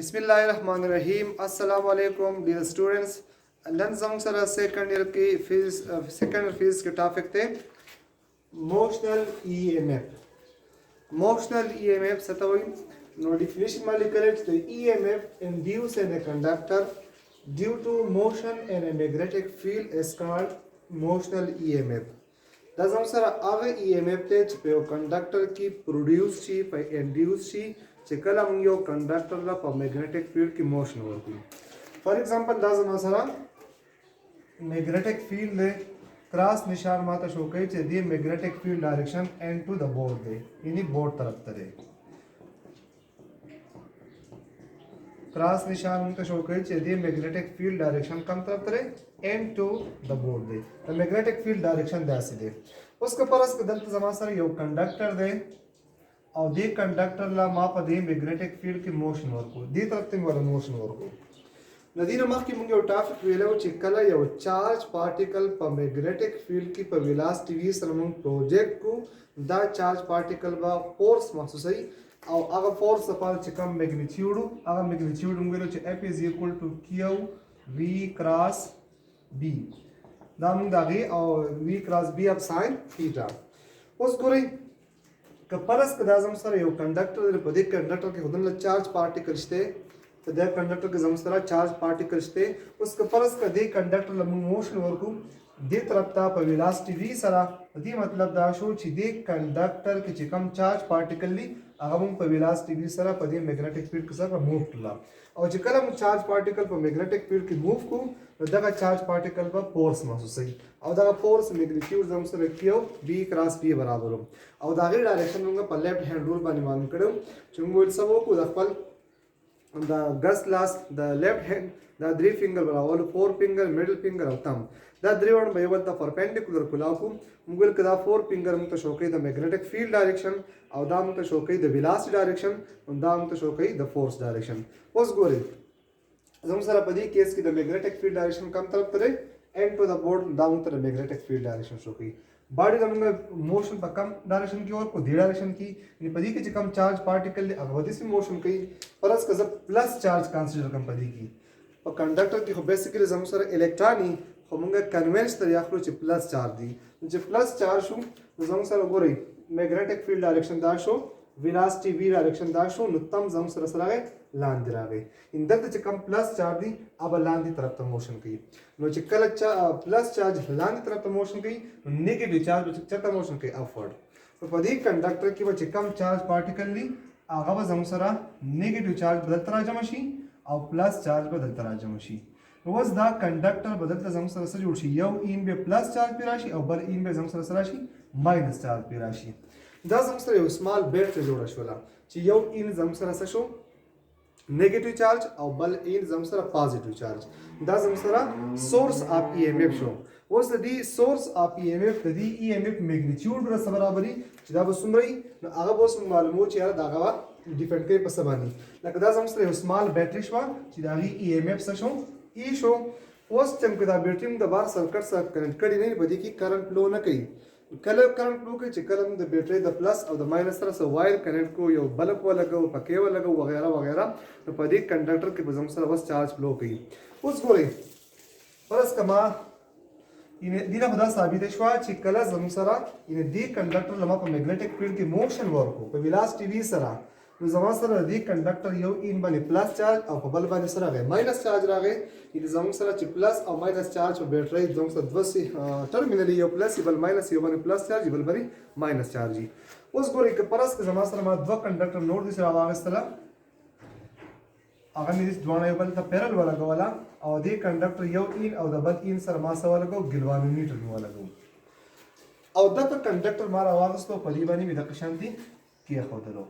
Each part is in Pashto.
Bismillahirrahmanirrahim. Assalamu alaikum dear students. Learn some sara second year की second phase के टॉपिक थे motional EMF. Motional EMF सतोई no definition में लिखा है the EMF induced in a conductor due to motion and a magnetic field is called motional EMF. دا زموږ سره هغه EMF ته چې په یو کنډکټر کې پروډیوس شي په انډیوس شي چې کله موږ یو کنډکټر له په میګنیټک فیلډ کې موشن ورکړو. فار ایگزامپل دا زموږ سره میګنیټک فیلډ دی، کراس نشان ماته شو کوي چې دی میګنیټک فیلډ ډایرکشن ان ټو د بورډ دی، یعنی بورډ طرف ته دی. کراس نشان مونږ شو کوي چې دی میګنیټک فیلډ ډایرکشن کوم طرف ته دی؟ ان ټو د بورډ دی. د میګنیټک فیلډ ډایرکشن داسې دی. اوس که پرس که دلته زما سره یو کنډکټر دی او دې کنډکټر لا ما په دې میګنیټک فیلډ کې موشن ورکړو، دې طرف ته مې ولا موشن ورکړو. نو دې نه مخکې مونږ یو ټاپک ویلو چې کله یو چارج پارټیکل په میګنیټک فیلډ کې په ویلاسټي وي سره مونږ پروجیکټ کو، دا چارج پارټیکل به فورس محسوسوي او هغه فورس لپاره چې کوم میګنیټیوډ هغه میګنیټیوډ موږ ویلو چې اف از ایکوال ټو کیو وی کراس بی، دا موږ د هغې او وی کراس بی اف ساین تھیټا. اوس ګورئ که فرض که دا زموږ سره یو کنډکټر دی، په دې کنډکټر کې خو دلته چارج پارټیکل شته، په دې کنډکټر کې زموږ سره چارج پارټیکل شته. اوس که فرض که دې کنډکټر له موږ موشن ورکړو دې طرف ته په ویلاسټي وی سره، دې مطلب دا شو چې دې کنډکټر کې چې کوم چارج پارټیکل دي هغه موږ په ویلاسټي وی سره په دې میګنیټک فیلډ کې سره موو کړل، او چې کله موږ چارج پارټیکل په میګنیټک فیلډ کې موو کړو نو دغه چارج پارټیکل به فورس محسوسوي او دغه فورس میګنیټیوډ زموږ سره کیو بی کراس بی برابر و، او د هغې ډایرکشن موږ په لیفټ هینډ رول باندې معلوم کړو چې موږ ویل څه وکړو د خپل د ګس لاس د لیفټ هینډ دا درې فنګر براولو، فور فنګر، میډل فنګر او تم، دا درې وړ به یو بل ته پرپینډیکولر کولاو کړو. موږ ویل که دا فور فنګر موږ ته شو کوي د میګنیټک فیلډ ډایرکشن او دا موږ ته شو کوي د ویلاسټي ډایرکشن او دا موږ ته شو کوي د فورس ډایرکشن. اوس ګورئ زموږ سره په دې کیس کې د میګنیټک فیلډ ډایرکشن کوم طرف ته دی؟ ان ټو د بورډ، دا موږ ته د میګنیټک فیلډ ډایرکشن شو کوي. باډي زموږ موشن په کم ډایرکشن کې ورکړو، دې ډایرکشن کې، یعنې په دې کې چې کم چارج پارټیکل دی هغه داسې موشن کوي. فرض که زه پلس چارج کنسیډر کړم په دې کې، په کنډکټر کې خو بیسیکلي زموږ سره الکتران وي خو موږ کنوینس طریقه اخلو چې پلس چارج دي. چې پلس چارج شو نو زموږ سره ګورئ میګنیټک فیلډ ډایرکشن دا شو، ویلاسټي وی ډایرکشن دا شو، نو تم زموږ سره سره راغی لاندې راغی. دلته چې کم پلس چارج دی هغه لاندې طرف ته موشن کوي. نو چې کله پلس چارج لاندې طرف ته موشن کوي نو نیګیټیو چارج به چېرته موشن کوي؟ اپورډ. نو په دې کنډکټر کې به چې کم چارج پارټیکل دي هغه به زموږ سره نیګیټیو چارج به دلته راجمع شي او پلس چارج به دلته راجمع شي. نو اوس دا کنډکټر به دلته زموږ سره څه جوړ شي؟ یو این به پلس چارج پې راشي او بل این به زموږ سره څه راشي؟ ماینس چارج پې راشي. دا زموږ سره یو سمال بیټري جوړه شوله چې یو این زموږ سره څه شو؟ نیگیټیو چارج او بل این زموږ سره پازیټیو چارج. دا زموږ سره سورس اف ای ایم اف شو. اوس د دې سورس اف ای ایم اف د دې ای ایم اف میګنیټیوډ سره برابري چې دا به څومره وي نو هغه به اوس معلومو چې یاره دغه ډیپینډ کوي په څه باندې. لکه دا زموږ سره یو سمال بیټري شوه چې د هغې ای ایم اف څه شو؟ ای شو. اوس چې موږ دا بیټري موږ د بار سرکټ سره کنیکټ کړي نه وي په دې کې کرنټ فلو نه کوي. کله کرنټ فلو کوي چې کله موږ د بیټرۍ د پلس او د ماینس سره څه وایر کنیکټ کړو، یو بلب ولګوو، پکې ولګوو وغیره وغیره، نو په دې کنډکټر کې به زموږ سره بس چارج فلو کوي. اوس ګورئ فرض که ما دې نه خو دا ثابته شوه چې کله زموږ سره یعنې دې کنډکټر له ما په میګنیټک فیلډ کې موشن ورکړو په ویلاسټي وي سره، نو زما سره د دې کنډکټر یو این باندې پلس چارج او په بل باندې سره راغی ماینس چارج راغی. یعنې زموږ سره چې پلس او ماینس چارج په بیټرۍ زموږ سره دوه ټرمینل یو پلس بل ماینس، یو باندې پلس چارج بل باندې ماینس چارج. اوس ګورئ که فرض که زما سره ما دوه کنډکټر نور داسې راواخیستله، هغه مې داسې دواړه یو بل ته پیرل ولګوله او دې کنډکټر یو این او د بل این سره ما څه ولګوو؟ ګلوانومیټر مې ولګوو او دغه کنډکټر ما راواخیستو په دې باندې مې دغه شانتې کېښودلو.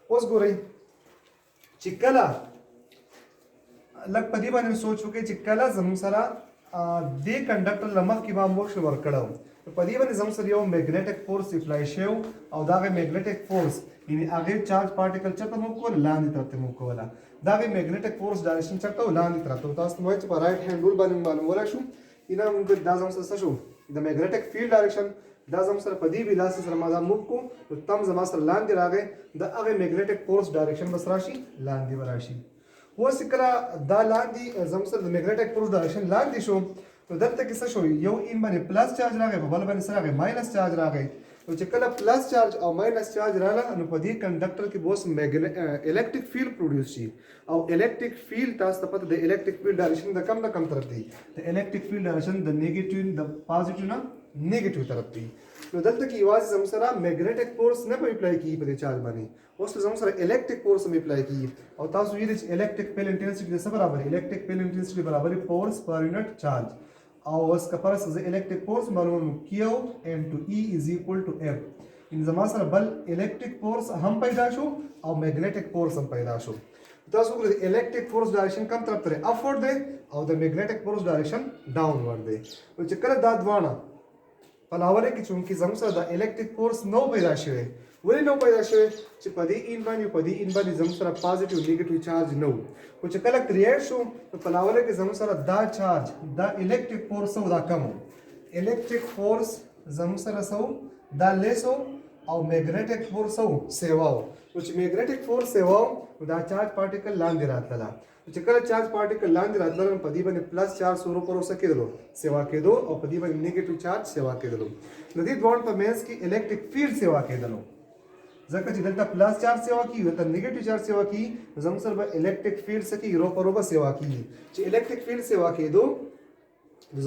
اوس ګورئ چې کله لږ په دې باندې سوچ وکړئ چې کله زموږ سره دې کنډکټر له مخکې ما موشن ورکړی و، په دې باندې زموږ سره یو میګنیټک فورس اپلای شوی او د هغې میګنیټک فورس یعنې هغې چارج پارټیکل چېرته موو کوله؟ لاندې طرف ته موو کوله. د هغې میګنیټک فورس ډایرکشن چېرته و؟ لاندې طرف ته. تاسو ته مې وایي چې په رایټ هینډ رول باندې معلومولی شو، دا زموږ سره څه شو؟ د میګنیټک فیلډ ډایرکشن دا زم سره په دې ویلاس سره ما دا موو کو نو تم زما سره لاندې راغی د هغه میګنیټک فورس ډایرکشن بس راشي لاندې وراشي اوس کله دا لاندې زم سره د میګنیټک فورس ډایرکشن لاندې شو نو دلته کې څه شو یو ان باندې پلس چارج راغی په بل باندې سره راغی ماینس چارج راغی نو چې کله پلس چارج او ماینس چارج راغله نو په دې کنډکټر کې به اوس الکتریک فیلډ پروډیوس شي او الکتریک فیلډ تاسو ته پته د الکتریک فیلډ ډایرکشن د کم طرف دی د الکتریک فیلډ ډایرکشن د نیگیټیو د پازیټیو نه نیگیټیو طرف دی نو دلته کې یوازې زموږ سره میګنیټک فورس نه به اپلای کیږي په دې چارج باندې اوس زموږ سره الکتریک فورس هم اپلای کیږي او تاسو ویل چې الکتریک فیلډ انټنسټي د څه برابر الکتریک فیلډ انټنسټي برابر فورس پر یونټ چارج او اوس کپرس د الکتریک فورس معلومه کیو انټو ای از ایکوال ټو اف ان زما سره بل الکتریک فورس هم پیدا شو او میګنیټک فورس هم پیدا شو تاسو وګورئ الکتریک فورس ډایرکشن کوم طرف ته اپورډ دی او د میګنیټک فورس ډایرکشن ډاونورډ دی او چې کله دا دوانه په لاوله کې چونکی زموږ سره د الکتریک فورس نو پیدا شوی ولې نو پیدا شوی چې په دې ان باندې زموږ سره پازیټیو نیگیټیو چارج نو او چې کله کریټ شو په لاوله کې زموږ سره دا چارج دا الکتریک فورس او دا کم الکتریک فورس زموږ سره سو دا لیسو او میګنیټک فورس او سیواو او چې میګنیټک فورس سیواو دا چارج پارټیکل لاندې راتله چې کله چارج پارټیکل لاندې راتله په دې باندې پلس چارج سورو پر اوسه کېدلو سیوا کېدو او په دې باندې نیگیټیو چارج سیوا کېدلو نو دې دوه په مینس کې الکتریک فیلډ سیوا کېدلو ځکه چې دلته پلس چارج سیوا کیږي دلته نیگیټیو چارج سیوا کیږي زموږ سره به الکتریک فیلډ سکی رو پر اوبه سیوا کیږي چې الکتریک فیلډ سیوا کېدو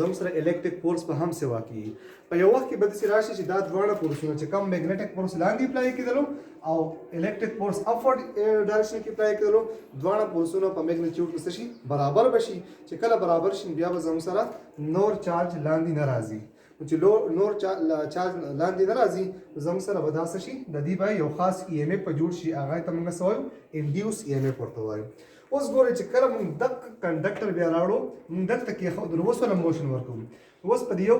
زموږ سره الکتریک فورس په هم سیوا کیږي په یو وخت کې به داسې راشي چې دا دواړه فورسونه چې کم میګنیټک فورس لاندې اپلای کېدلو او الکتریک فورس اپورډ ډایرکشن کې اپلای کېدلو دواړه فورسونه په میګنیټیوډ کې څه شي برابر بشي چې کله برابر شي بیا به زموږ سره نور چارج لاندې نه راځي چې نور چارج لاندې نه راځي زموږ سره به دا څه شي د دې به یو خاص ای ایم ایف په جوړ شي هغه ته موږ څه وایو انډیوس ای ایم ایف ورته وایو اوس ګورئ چې کله موږ دغه کنډکټر بیا راوړو موږ دلته کېښودو نو اوس له موشن ورکوو اوس په دې یو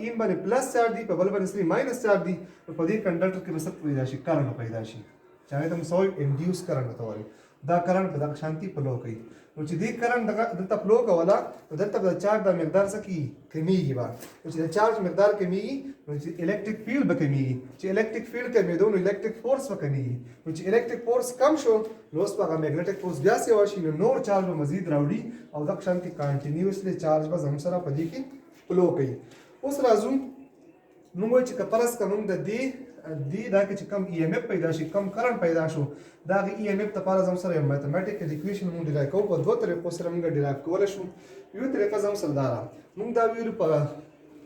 این باندې پلس چارج دی په بل باندې سری ماینس چارج دی په دې کنډکټر کې به څه پیدا شي کرنټ پیدا شي چې هغه ته موږ څه وایو انډیوس کرنټ ته وایو دا کرنټ په دغه شانتي فلو کوي نو چې دې کرنټ دلته فلو کوله نو دلته به د چارج د مقدار څه کېږي کمیږي به نو چې د چارج مقدار کمیږي نو چې الکتریک فیلډ به کمیږي چې الکتریک فیلډ کمیدو نو الکتریک فورس به کمیږي نو چې الکتریک فورس کم شو نو اوس په هغه میګنیټک فورس بیا سیوا شي نو نور چارج به مزید راوړي او دغه شانتي کانټینیوسلی چارج به زموږ سره په دې کې فلو کوي اوس راځو موږ وایو چې که فرض کړو موږ د دې دا کې چې کم ای ایم ایف پیدا شي کم کرنټ پیدا شو دا ای ایم ایف لپاره زموږ سره یو میتھمیټیکل ایکویشن موږ ډیرایو کوو په دوه طریقو سره موږ ډیرایو کولی شو یو طریقه زموږ سره دا ده موږ دا ویلو په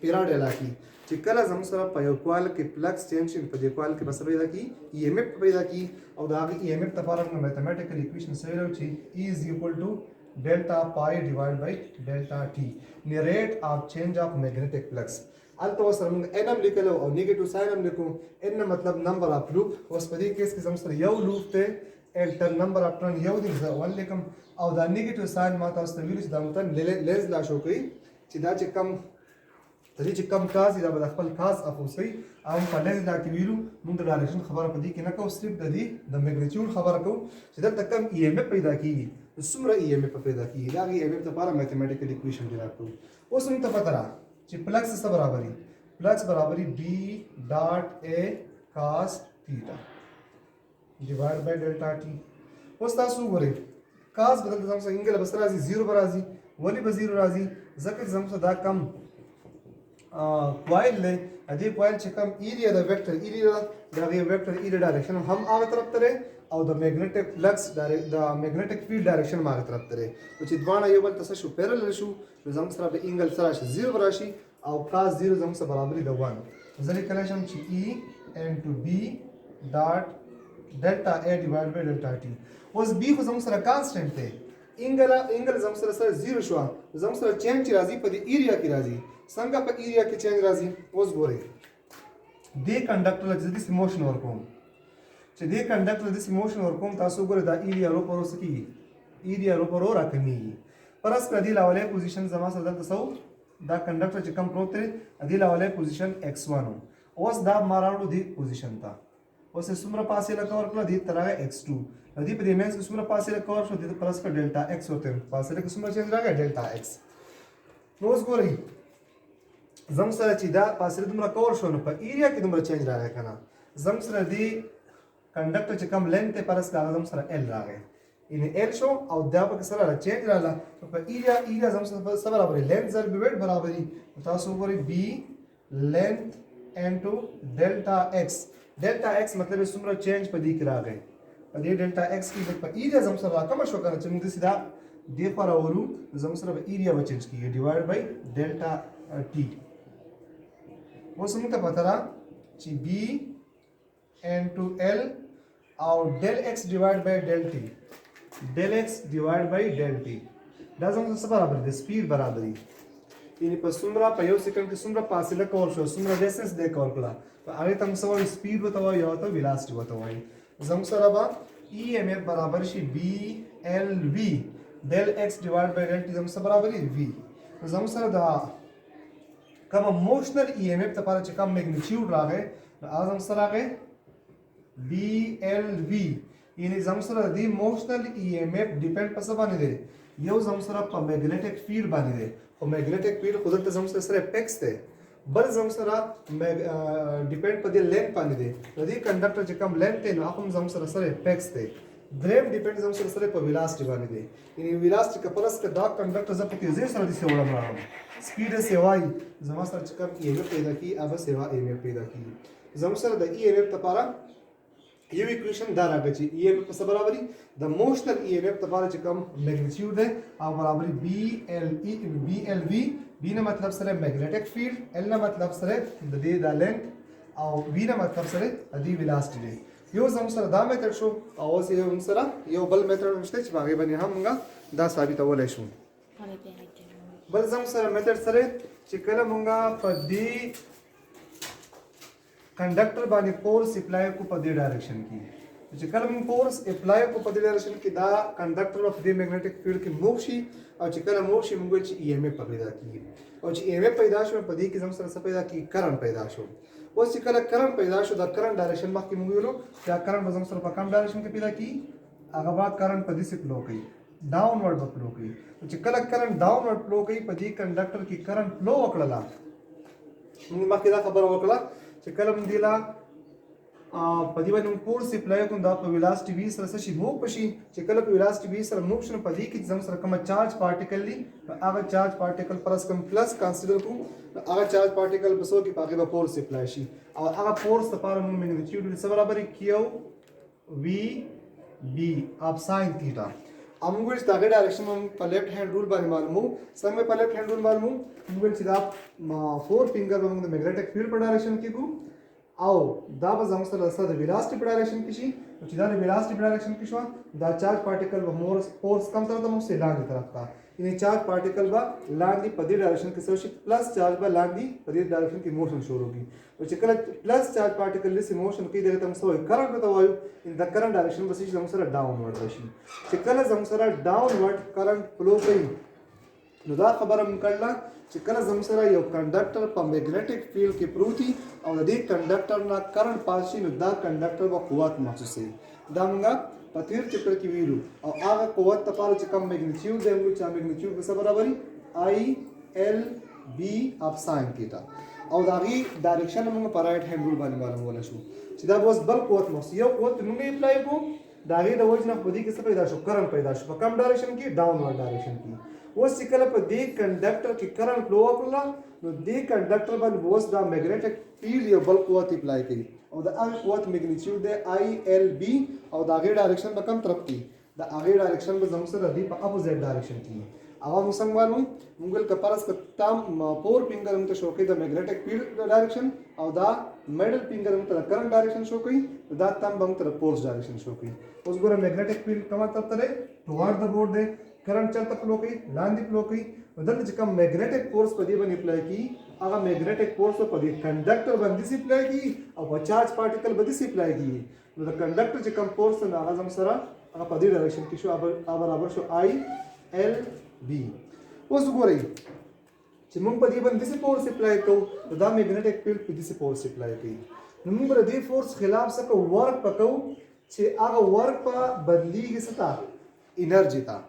پیراډیلا کې چې کله زموږ سره په یو کوایل کې فلکس چینج شي په دې کوایل کې به څه پیدا کړي ای ایم ایف پیدا کړي او د هغې ای ایم ایف لپاره موږ میتھمیټیکل ایکویشن څه ویلو چې ای از ایکول ټو delta pi divided by delta t the rate of change of magnetic flux البته سره موږ ان هم لیکلو او نیگیټیو ساين هم لیکو ان مطلب نمبر اف لوپ اوس په دې کیس کې زموږ سره یو لوپ ته ان ټرن نمبر اف ټرن یو دی زه ول لیکم او دا نیگیټیو ساين ما تاسو ته ویل چې دا متن لیز لا شو کوي چې دا چې کم ترې چې کم کاز دا به خپل کاز افوسي او په لیز لا کې ویلو موږ د ډایرکشن خبره په دې کې نه کوو صرف د دې د میګنیټیوډ خبره کوو چې دلته کم ای ایم ایف پیدا کیږي څومره ای ایم ایف پیدا کیږي دا ای ایم ایف لپاره میتھمیټیکل ایکویشن ډیرایو کوو اوس موږ ته پته را چې فلکس څه برابري فلکس برابري بی ډاٹ ا کاس تھیٹا ډیوایډ بای ډلټا ټی اوس تاسو وګورئ کاس بدل زم څنګه انګل بس راځي 0 به راځي ولی به 0 راځي ځکه زم څه دا کم کوایل له دې کوایل چې کم ایریا د ویکټر ایریا دا غي ویکټر ایریا ډایرکشن هم هغه طرف ته او د میګنیټک فلکس د میګنیټک فیلډ ډایرکشن ما هغه طرف ته چې دوانه یو بل څه شو پیرالل شو زم سره به انګل سره 0 راشي او cos 0 زموږ سره برابري د 1 زه لیکلی شم چې E into B ډاټ ډلټا A ډیوایډ بای ډلټا T اوس B خو زموږ سره کانسټنټ دی انګل زموږ سره 0 شو زموږ سره چینج چې راځي په دې ایریا کې راځي څنګه په ایریا کې چینج راځي اوس ګورئ دې کنډکټر چې د موشن ورکوم چې دې کنډکټر د موشن ورکوم تاسو ګورئ دا ایریا رو پر اوس کېږي ایریا رو پر راکمیږي پرس کړه دې لاولې پوزیشن زما سره دلته سو دا کنډکټر چې کم پروت دی دې لاولې پوزیشن x1 اوس دا ماراړو دی پوزیشن تا اوس څومره فاصله کور کړه دې ترغه x2 دې په دې مینس کې څومره فاصله کور شو دې پرس کړه ډلټا x ہوتے فاصله کې څومره چینج راغی ډلټا x نو اوس ګورئ زم سره چې دا فاصله دومره کور شو نو په ایریا کې دومره چینج راغی کنه زم سره دی کنډکټر چې کم لینث ته پرس کاغذ زم سره ال راغی ان ال شو او دا په سره چینج رااله په ایریا زم سره سره برابر لینث ضرب ویټ برابرۍ تاسو وګورئ بی لینث انټو ډیلټا ایکس مطلب څومره چینج په دې کې راغی په دې ډیلټا ایکس کې په ایریا زم سره راکم شو کنه چې موږ سیدا دې پر اورو زم سره په ایریا و چینج کیږي ډیوایډ بای ډیلټا टी اوس موږ ته پته را چې بی انټو ال او ډل ایکس ډیوایډ بای ډل टी دا زموږ څه برابر دی سپیډ برابر دی یعنی په څومره په یو سکند کې څومره فاصله کور شو څومره ډیسټنس دی کور کړه په هغه تم څه وایي سپیډ وته وایي او ته ویلاسټي وته وایي زموږ سره به ای ایم ایف برابر شي بی ال وی ډل ایکس ډیوایډ بای ډل टी زموږ سره برابر دی وی زموږ سره دا کوم موشنل ای ایم ایف لپاره چې کوم میګنیټیوډ راغی اعظم سره راغی بی ال وی یعنی زم سره دی موشنل ای ایم ایف ډیپند په څه باندې دی یو زم سره په میګنیټک فیلډ باندې دی او میګنیټک فیلډ خود ته زم سره پیکس دی بل زم سره ډیپند په دې لینث باندې دی د دې کنډکټر چې کوم لینث دی نو هغه زم سره پیکس دی دریم ډیپند زم سره په ویلاسټي باندې دی یعنی ویلاسټي کپلس ک دا کنډکټر ز په تیزی سره دي سوړم راوم سپیډ سیوای زما سره چې کوم ای ایم ایف پیدا کی اوبه سیوا ای ایم ایف پیدا کی زم سره د ای ایم ایف لپاره یو ایکویشن دا راغی چې ای ایم ایف په برابرۍ د موشنل ای ایم ایف لپاره چې کوم میګنیټیوډ دی او برابرۍ بی ال وی بی نه مطلب سره میګنیټک فیلډ ال نه مطلب سره د دې د لینث او وی نه مطلب سره د دې ویلاسټي دی یو زم سره دا میتھډ شو او اوس یو سره یو بل میتھډ نشته چې باغې باندې هم موږ دا ثابتولای شو بل زم سره میتھډ سره چې کله موږ په دې کنډکټر باندې فورس اپلای کو په دې ډایرکشن کې چې کله موږ فورس اپلای کو په دې ډایرکشن کې دا کنډکټر په دې میګنیټک فیلډ کې موو شي او چې کله موو شي موږ چې ای ایم ایف پیدا کیږي او چې ای ایم ایف پیدا شو په دې کې زم سره څه پیدا کی کرنٹ پیدا شو اوس چې کله کرنٹ پیدا شو دا کرنٹ ډایرکشن مخکې موږ ویلو دا کرنٹ زم سره په کوم ډایرکشن کې پیدا کی هغه با کرنٹ په دې څه فلو کوي ډاونورډ فلو کوي چې کله کرنٹ ډاونورډ فلو کوي په دې کنډکټر کې کرنٹ فلو وکړه موږ مخکې دا خبره وکړه چې کله موږ دیلا په دې باندې فورس اپلای کوم دا په ویلاسټي وی سره شي موو پشي چې کله په ویلاسټي وی سره موو شنو په دې کې زم سره کوم چارج پارټیکل دی هغه چارج پارټیکل پرس کوم پلس کنسیډر کو هغه چارج پارټیکل په سو کې پاګه به فورس اپلای شي او هغه فورس لپاره موږ میګنیټیوډ سره برابر کیو وی بی اپ ساين थीटा موږ چې دا ډایرکشن په لیفټ هاند رول باندې معلومو څنګه په لیفټ هاند رول معلومو موږ چې دا 4 فینګر موږ د میګنیټک فیلډ په ډایرکشن کې کو او دا به زموږ سره د ویلاسټي په ډایرکشن کې شي چې دا د ویلاسټي په ډایرکشن کې شو دا چارج پارټیکل به فورس کم طرف ته موږ سه لاندې طرف ته یعنی چارج پارټیکل به لاندې په دې ډایرکشن کې شي پلس چارج به لاندې په دې ډایرکشن کې موشن شروع کی او چې کله پلس چارج پارټیکل لسی موشن کې دغه تم سوې کرنٹ ته وایو ان د کرنٹ ډایرکشن به شي زموږ سره ډاونورډ شي چې کله زموږ سره ډاونورډ کرنٹ فلو کوي نو دا خبره مونږ کړله چې کله زموږ سره یو کنډکټر په میګنیټک فیلډ کې پروتي او د دې کنډکټر نه کرنٹ پاس شي نو دا کنډکټر به قوت محسوسوي دا مونږ په تیر چپټر کې ویلو او هغه قوت لپاره چې کوم میګنیټیوډ دی موږ چې میګنیټیوډ به څه برابري آی ال بی اپ ساين थीटा او دا غي ډایرکشن موږ په رائټ هاند رول باندې معلومول شو چې دا اوس بل قوت محسوس یو قوت موږ اپلای کو دا غي د وجه نه په دې کې څه پیدا شو کرنٹ پیدا شو په کوم ډایرکشن کې ډاونورډ ډایرکشن کې اوس چې کله په دې کنډکټر کې کرنٹ فلو وکړه نو دې کنډکټر باندې اوس دا میګنیټک فیلډ یو بل قوت اپلای کوي او دا هغه قوت میګنیټیوډ دی آی ال بی او دا غي ډایرکشن به کوم طرف کې دا هغه ډایرکشن به زموږ سره دی په اپوزیټ ډایرکشن کې او موږ څنګه معلوم موږ کپارس کتام پور فینګر هم ته شو کې د میګنیټک فیلډ ډایرکشن او دا میډل فینګر هم ته کرنٹ ډایرکشن شو کوي دا تم هم ته فورس ډایرکشن شو کوي اوس ګوره میګنیټک فیلډ کومه طرف ته دی ټوارډ د بورډ دی کرنٹ چرته فلو کوي لاندې فلو کوي دلته چې کوم میګنیټک فورس په دې باندې اپلای کی هغه میګنیټک فورس په دې کنډکټر باندې سي اپلای کی او په چارج پارټیکل باندې سي اپلای کی نو د کنډکټر چې کوم فورس نه هغه زم سره هغه په دې ډایرکشن کې شو برابر شو آی ال بی اوس وګورئ چې موږ په دې باندې سي فورس اپلای کوو دا میګنیټک فیلډ په دې سي فورس اپلای کوي نو موږ د دې فورس خلاف څه کوو ورک پکو چې هغه ورک په بدلیږي ستا انرژي تا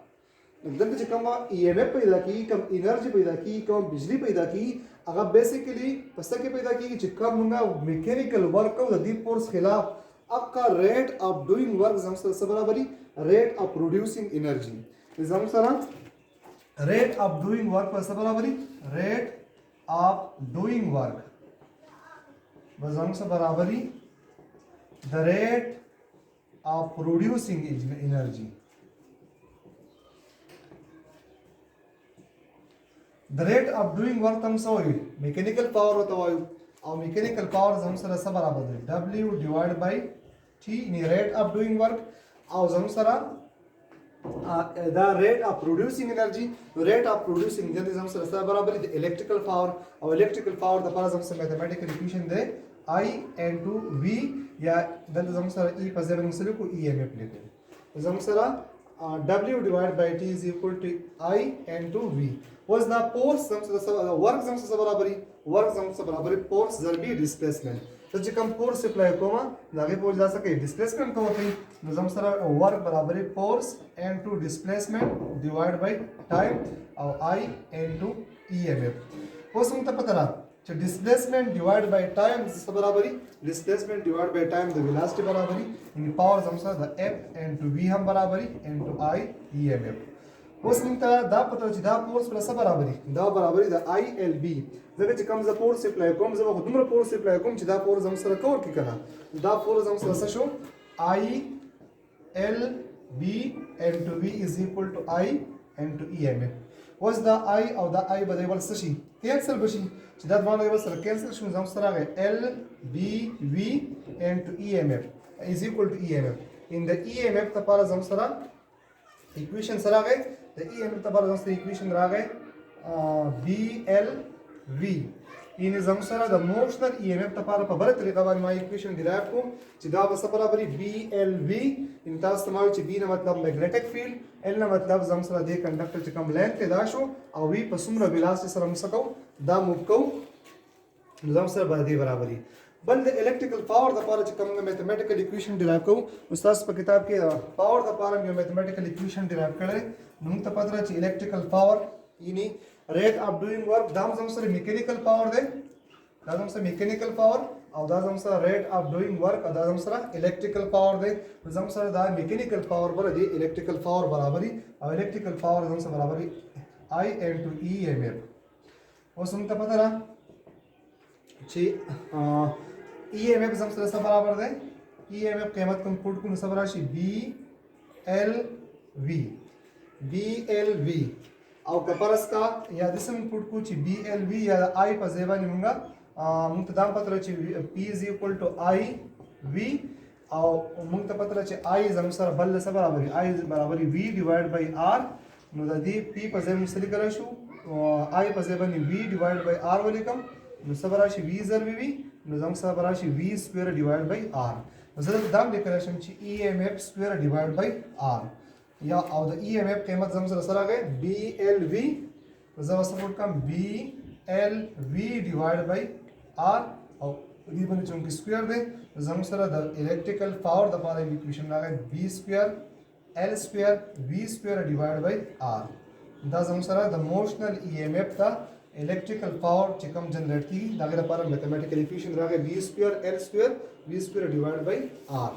دلته چې کوم EMF پیدا کی کوم انرژي پیدا کی کوم بجلی پیدا کی هغه بیسیکلی پس کې پیدا کیږي چې کوم موږ میکانیکل ورک او د دې فورس خلاف اقا ریټ اف ډوینګ ورک زموږ سره برابرۍ ریټ اف پروډوسینګ انرژي زموږ سره ریټ اف ډوینګ ورک په سره برابرۍ ریټ اف ډوینګ ورک زموږ سره برابرۍ د ریټ اف پروډوسینګ انرژي The rate of doing work تم سوي mechanical power وته وایو او mechanical power زموږ سره څه برابر دی W divided by T in rate of doing work او زموږ سره دا rate of producing energy rate of producing د زموږ سره څه برابر دی electrical power او electrical power د لپاره زموږ سره mathematical equation دی I into V یا د زموږ سره E په ځای باندې مسلې کو EMF لیکو زموږ سره W divided by T is equal to I into V. Was the force work زموږ برابرۍ work زموږ برابرۍ force ضربي displacement ته چې کوم force اپلای کوم دا غي پوه ځا سکے displacement کوم کوي نو زموږ سره work برابرۍ force into displacement divided by time او I into EMF اوس موږ ته پته را چې displacement divided by time څه برابرۍ displacement divided by time د velocity برابرۍ ان power زموږ سره د F into V هم برابرۍ into I EMF اوس موږ ته دا پته چې دا فورس پر څه برابرۍ دا برابرۍ د ILB ځکه چې کوم ز فورس اپلای کوم زه به دومره فورس اپلای کوم چې دا فورس زموږ سره کور کی کنه دا فورس زموږ سره څه شو ILB into V is equal to I into EMF اوس دا I او دا I به دیول څه شي کینسل بشي چې دا باندې یو سره کینسل شو زموږ سره راغی LBV into EMF is equal to EMF in the EMF لپاره زموږ سره equation سره راغی د EMF لپاره زموږ سره equation راغی BLV ان زموږ سره د موشنل EMF لپاره په بل طریقه باندې ما equation ډرایو کوم چې دا به څه برابرۍ BLV ان تاسو ته چې B نه مطلب میګنیټک فیلډ L نه مطلب زموږ سره د کنډکټر چې کوم لینث دا شو او V په څومره ویلاسټي سره موږ کو دا موو کو زموږ سره باندې برابرۍ بل د الکتریکل پاور د لپاره چې کوم میتھمیټیکل اکویشن ډرایو کوو استاد په کتاب کې پاور د لپاره یو میتھمیټیکل اکویشن ډرایو کړل نو موږ ته پته را چې الکتریکل پاور یعنی ریټ اف ډوینګ ورک دا زموږ سره میکانیکل پاور دی دا زموږ سره میکانیکل پاور او دا زموږ سره ریټ اف ډوینګ ورک او دا زموږ سره الکتریکل پاور دی زموږ سره دا میکانیکل پاور بل دی الکتریکل پاور برابرۍ او الکتریکل پاور زموږ سره برابرۍ I into EMF اوس موږ ته پته را چې EMF زموږ سره څه برابر دی EMF قیمت کوم پټ کو نو څه راشي BLV او کپرس کا یا د سم پټ کو چې BLV یا I په ځای باندې موږ ته دا پته را چې P is equal to IV او موږ ته پته را چې I زموږ سره بل څه برابرۍ I برابرۍ V divided by R نو د دې P په ځای موږ څه لیکلی شو I په ځای باندې V divided by R ولیکم نو څه به راشي V ضربي V نو زموږ سره به راشي V square divided by R نو زه دا هم لیکلی شم چې EMF square divided by R یا او د EMF قیمت زموږ سره راغی BLV زه به څه وکړم BLV divided by R او دې باندې چونکې سکویر دی زموږ سره د الکتریکل پاور د لپاره اکویشن راغی B square L square V square divided by R دا زموږ سره د موشنل EMF ته electrical power چې کوم جنریټ کیږي دا غیر لپاره میتھمیټیکل اکویشن راغی B square L square V square divided by R